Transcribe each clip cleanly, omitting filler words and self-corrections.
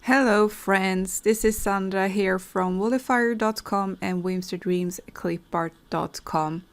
Hello friends, this is Sandra here from Wallifyer.com and whimsydreamsclipart.com.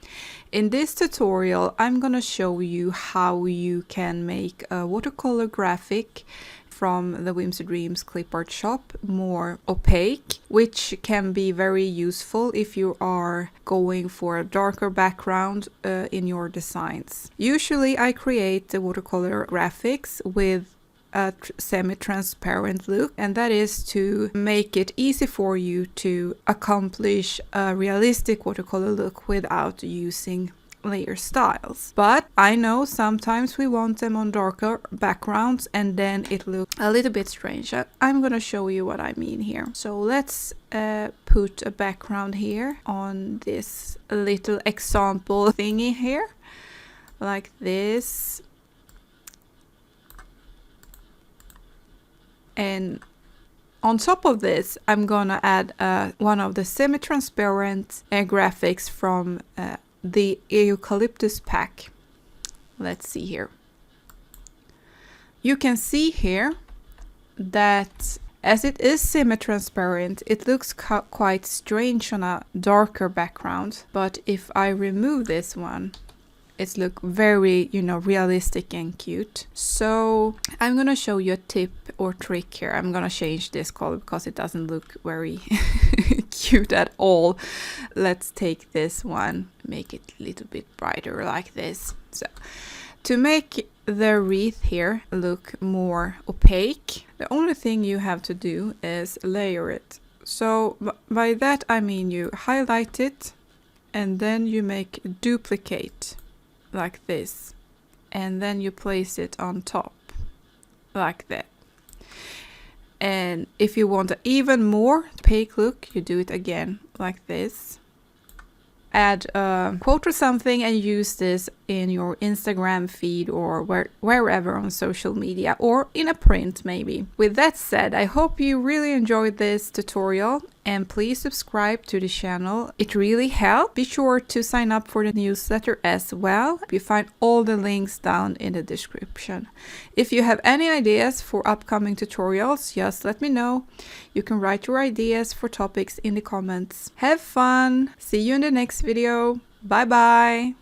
In this tutorial I'm gonna show you how you can make a watercolor graphic from the Whimsy Dreams clip art shop more opaque, which can be very useful if you are going for a darker background in your designs. Usually I create the watercolor graphics with a semi-transparent look, and that is to make it easy for you to accomplish a realistic watercolor look without using layer styles. But I know sometimes we want them on darker backgrounds and then it looks a little bit strange. I'm gonna show you what I mean here. So let's put a background here on this little example thingy here, like this. And on top of this, I'm gonna add one of the semi-transparent graphics from the eucalyptus pack. Let's see here. You can see here that as it is semi-transparent, it looks quite strange on a darker background. But if I remove this one, it looks very, realistic and cute. So I'm gonna show you a tip or trick here. I'm gonna change this color because it doesn't look very cute at all. Let's take this one, make it a little bit brighter like this. So to make the wreath here look more opaque, the only thing you have to do is layer it. So by that I mean you highlight it and then you make duplicate like this, and then you place it on top like that. And if you want an even more opaque look, you do it again like this. Add a quote or something and use this in your Instagram feed or wherever on social media, or in a print maybe. With that said, I hope you really enjoyed this tutorial and please subscribe to the channel. It really helps. Be sure to sign up for the newsletter as well. You find all the links down in the description. If you have any ideas for upcoming tutorials, just let me know. You can write your ideas for topics in the comments. Have fun! See you in the next video. Bye bye!